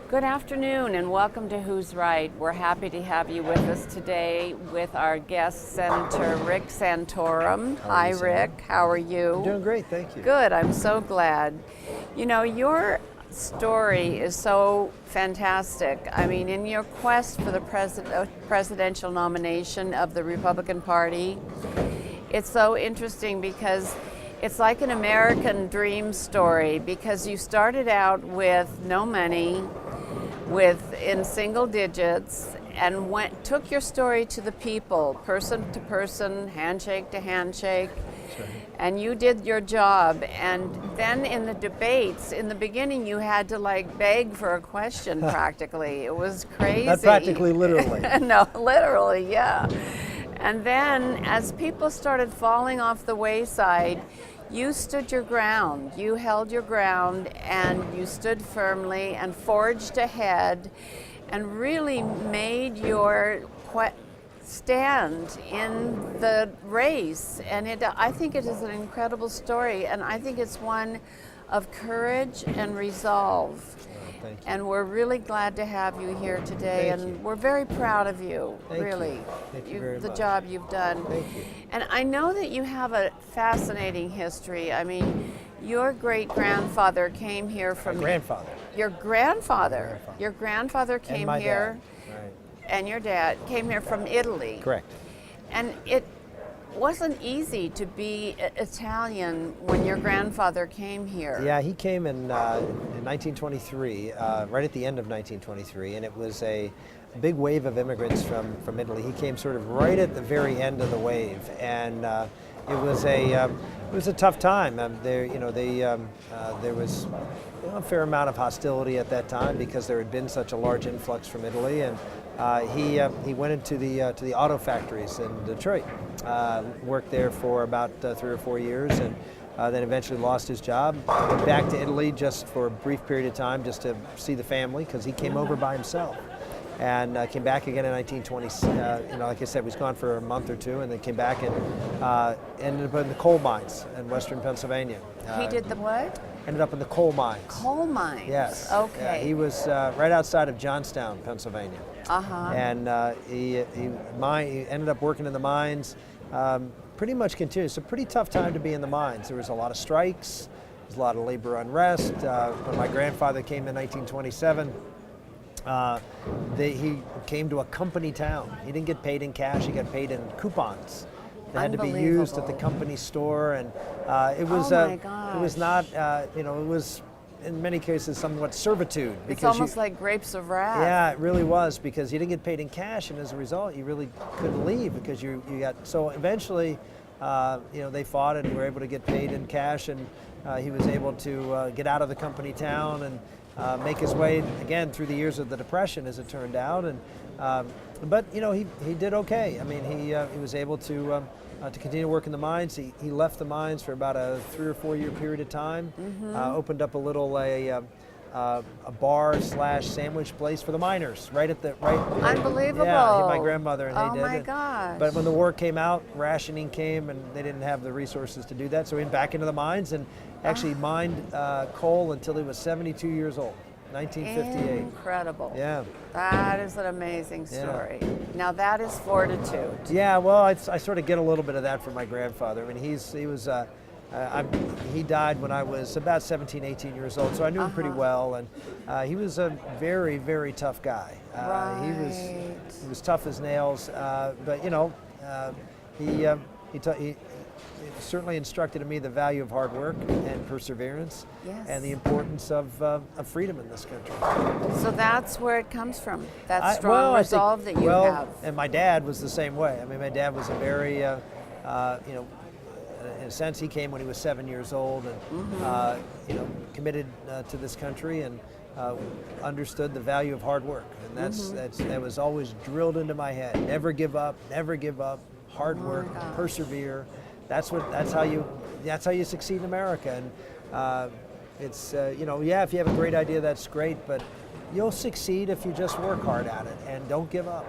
Good afternoon and welcome to Who's Right. We're happy to have you with us today with our guest, Senator Rick Santorum. Hi, Rick. How are you? I'm doing great, thank you. Good. I'm so glad. You know, your story is so fantastic. I mean, in your quest for the presidential nomination of the Republican Party, it's so interesting because it's like an American dream story because you started out with no money, in single digits, and took your story to the people, person to person, handshake to handshake, and you did your job. And then in the debates, in the beginning, you had to like beg for a question practically. It was crazy. Not practically, literally. No, literally, yeah. And then as people started falling off the wayside, you stood your ground. You held your ground and you stood firmly and forged ahead and really made your stand in the race. And I think it is an incredible story, and I think it's one of courage and resolve. Thank you. And we're really glad to have you here today, Thank and you. we're very proud of you, Thank really. you. Thank you very The much. job you've done. Thank you. And I know that you have a fascinating history. I mean, your great-grandfather came here from... My grandfather. Your grandfather. Your grandfather And came my here, dad. Right. and your dad came here from Italy. Correct. And it wasn't easy to be Italian when your grandfather came here. Yeah, he came in 1923, right at the end of 1923, and it was a big wave of immigrants from Italy. He came sort of right at the very end of the wave, and it was a tough time. There was a fair amount of hostility at that time because there had been such a large influx from Italy, and he went into the auto factories in Detroit, worked there for about 3 or 4 years, and then eventually lost his job. Went back to Italy just for a brief period of time just to see the family because he came over by himself. And came back again in 1920. Like I said, he was gone for a month or two, and then came back and ended up in the coal mines in western Pennsylvania. He did the what? Ended up in the coal mines. Coal mines. Yes. Okay. Yeah, he was right outside of Johnstown, Pennsylvania. Uh-huh. And he ended up working in the mines. Pretty much continued. It's a pretty tough time to be in the mines. There was a lot of strikes. There was a lot of labor unrest. When my grandfather came in 1927. He came to a company town. He didn't get paid in cash. He got paid in coupons that had to be used at the company store, and it was my gosh. it was not it was in many cases somewhat servitude. It's almost like grapes of wrath. Yeah, it really was, because you didn't get paid in cash, and as a result, you really couldn't leave because you got. So eventually, they fought and were able to get paid in cash, and he was able to get out of the company town and make his way again through the years of the Depression, as it turned out, and but he did okay. I mean, he was able to continue to work in the mines. He left the mines for about a 3 or 4 year period of time. Mm-hmm. Opened up a bar / sandwich place for the miners right. Unbelievable. Yeah, my grandmother and oh they did. my gosh. But when the war came out, rationing came, and they didn't have the resources to do that. So he went back into the mines and actually mined coal until he was 72 years old, 1958. Incredible. Yeah. That is an amazing story. Now that is fortitude. Yeah, well, I sort of get a little bit of that from my grandfather. I mean, he died when I was about 17, 18 years old, so I knew him pretty well, and he was a very, very tough guy. He was tough as nails, but he certainly instructed in me the value of hard work and perseverance, and the importance of freedom in this country. So that's where it comes from, that strong resolve that you have. And my dad was the same way. I mean, my dad was a very, in a sense, he came when he was 7 years old, and committed to this country, and understood the value of hard work, and that was always drilled into my head. Never give up, hard work, persevere. That's how you succeed in America. And if you have a great idea, that's great, but you'll succeed if you just work hard at it and don't give up.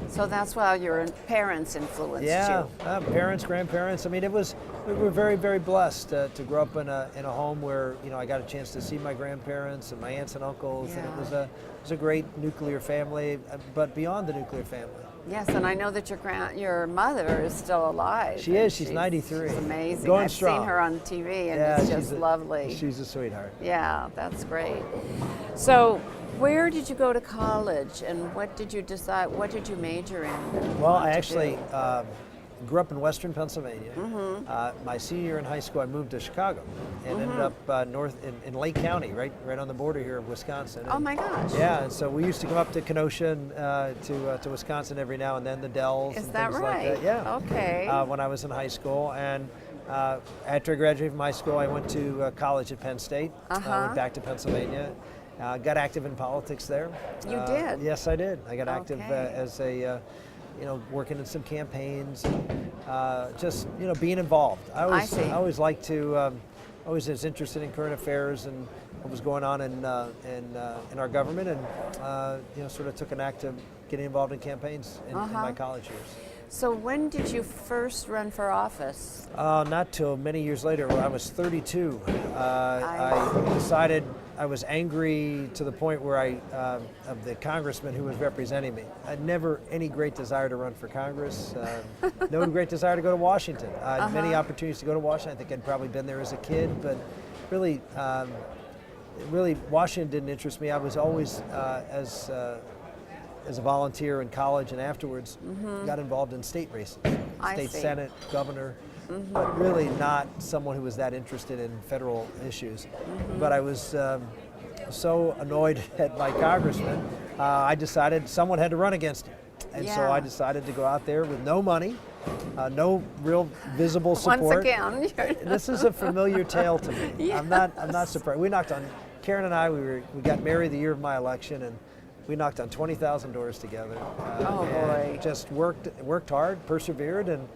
So that's why your parents influenced Yeah, you. parents, grandparents. I mean, we were very, very blessed to grow up in a home where, you know, I got a chance to see my grandparents and my aunts and uncles, and Yeah. it was a great nuclear family, but beyond the nuclear family. Yes, and I know that your mother is still alive. She and is. She's 93. She's amazing. Going I've strong. seen her on TV, and Yeah, it's just lovely. She's a sweetheart. Yeah, that's great. So, where did you go to college, and what did you decide? What did you major in? and Well, want I to actually do? grew up in Western Pennsylvania. My senior year in high school, I moved to Chicago and ended up north in Lake County, right on the border here of Wisconsin. Oh And, my gosh! yeah, and so we used to come up to Kenosha to Wisconsin every now and then, the Dells Is and that things right? like that. Yeah. Okay. When I was in high school, and after I graduated from high school, I went to college at Penn State. Went back to Pennsylvania. Got active in politics there. You did? Yes, I did. I got active Okay. as a working in some campaigns, just being involved. I see. I always like to, always was interested in current affairs and what was going on in our government, and sort of took an active getting involved in campaigns in my college years. So, when did you first run for office? Not till many years later, when I was 32. I decided I was angry to the point where of the congressman who was representing me. I had never any great desire to run for Congress, no great desire to go to Washington. I had many opportunities to go to Washington. I think I'd probably been there as a kid, but really, Washington didn't interest me. I was always, as a volunteer in college and afterwards, got involved in state races, I state see. senate, governor, but really not someone who was that interested in federal issues. But I was so annoyed at my congressman, I decided someone had to run against him. And so Yeah. I decided to go out there with no money, no real visible support. Once again, This is a familiar tale to me. I'm not surprised. Karen and I, we got married the year of my election, and we knocked on 20,000 doors together. Oh, and boy. Just worked hard, persevered, and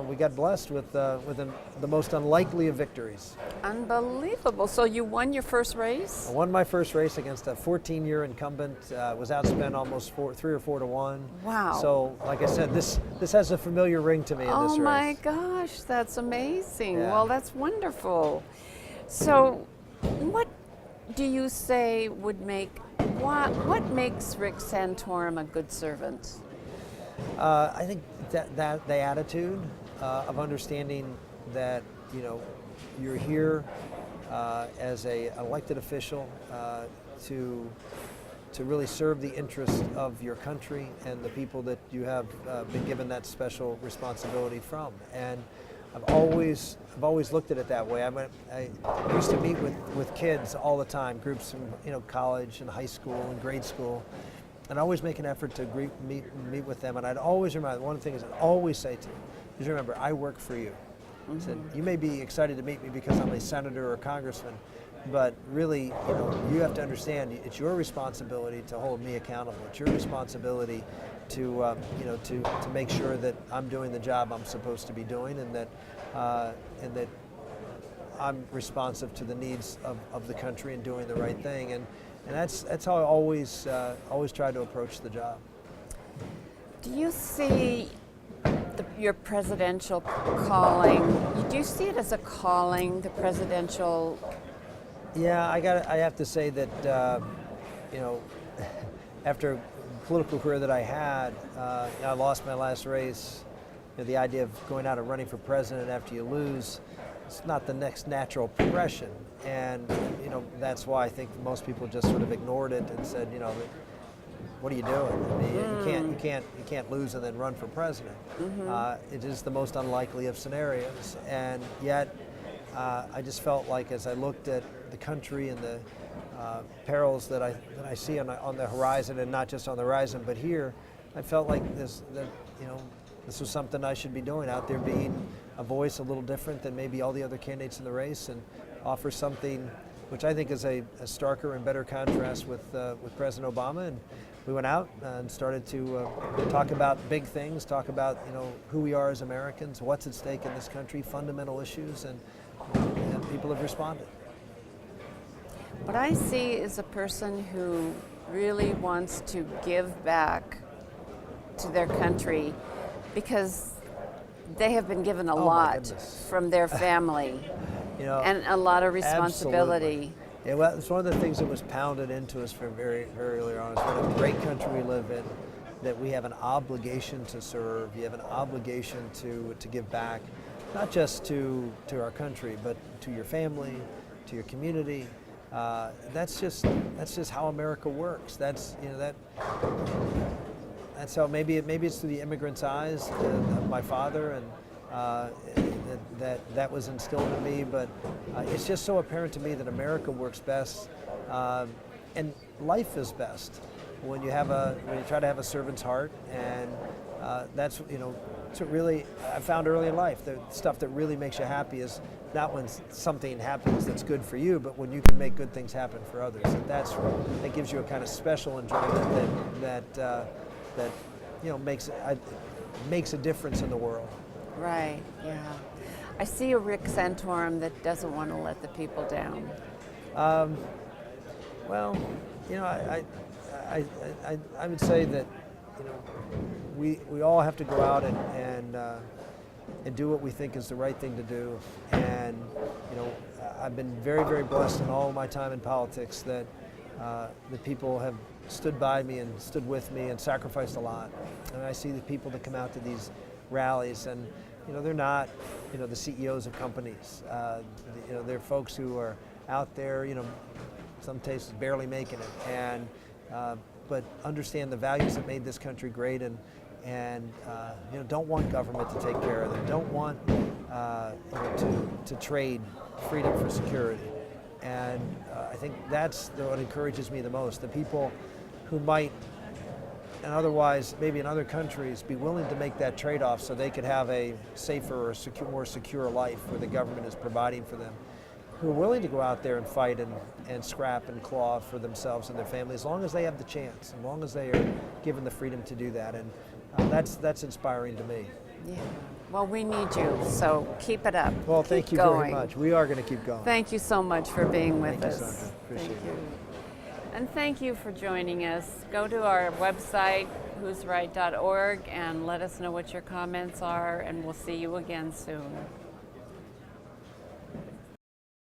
we got blessed with the most unlikely of victories. unbelievable. So you won your first race? I won my first race against a 14-year incumbent. Was outspent almost 3 or 4 to 1. Wow. So, like I said, this has a familiar ring to me in this race. Oh my gosh, that's amazing. Yeah. Well, that's wonderful. So, what do you say would make what makes Rick Santorum a good servant? I think that the attitude of understanding that you're here as a elected official to really serve the interests of your country and the people that you have been given that special responsibility from. And I've always looked at it that way. I used to meet with kids all the time, groups from college and high school and grade school, and I always make an effort to meet with them. And I'd always remind, one of the things I'd always say to them is, remember, I work for you. I said, you may be excited to meet me because I'm a senator or a congressman, but really, you have to understand it's your responsibility to hold me accountable. It's your responsibility to make sure that I'm doing the job I'm supposed to be doing, and that I'm responsive to the needs of the country and doing the right thing. And that's how I always try to approach the job. Do you see your presidential calling? Do you see it as a calling, the presidential? Yeah, I have to say that after a political career that I had, I lost my last race. The idea of going out and running for president after you lose, it's not the next natural progression, and that's why I think most people just sort of ignored it and said, what are you doing? I mean, you can't lose and then run for president. It is the most unlikely of scenarios, and yet I just felt like as I looked at the country and the perils that I see on the horizon, and not just on the horizon, but here, I felt like this was something I should be doing out there, being a voice a little different than maybe all the other candidates in the race, and offer something which I think is a starker and better contrast with President Obama. And we went out and started to talk about big things, talk about who we are as Americans, what's at stake in this country, fundamental issues, and people have responded. What I see is a person who really wants to give back to their country because they have been given a Oh, my lot goodness. from their family You know, and a lot of responsibility. absolutely. Yeah, well, it's one of the things that was pounded into us from very, very early on. Is what a great country we live in, that we have an obligation to serve. You have an obligation to give back, not just to our country, but to your family, to your community. That's just how America works. That's how maybe it's through the immigrant's eyes of my father, and that was instilled in me. But it's just so apparent to me that America works best, and life is best when you try to have a servant's heart, and that's what really I found early in life. The stuff that really makes you happy is not when something happens that's good for you, but when you can make good things happen for others. And that gives you a kind of special enjoyment that makes a difference in the world. Right, yeah. I see a Rick Santorum that doesn't want to let the people down. Well, I would say that we all have to go out and do what we think is the right thing to do. And I've been very, very blessed in all of my time in politics that the people have stood by me and stood with me and sacrificed a lot. And I see the people that come out to these rallies, and they're not the CEOs of companies. They're folks who are out there, some cases barely making it, and but understand the values that made this country great, and don't want government to take care of them, don't want to trade freedom for security. And I think that's what encourages me the most. The people who might, and otherwise maybe in other countries, be willing to make that trade-off so they could have a safer or more secure life where the government is providing for them, who are willing to go out there and fight and scrap and claw for themselves and their family, as long as they have the chance, as long as they are given the freedom to do that. And that's inspiring to me. Yeah. Well, we need you, so keep it up. Well, Keep thank you going. very much. We are going to keep going. Thank you so much for being with Thank us. you, Sandra. Appreciate Thank it. you. And thank you for joining us. Go to our website, whosright.org, and let us know what your comments are, and we'll see you again soon.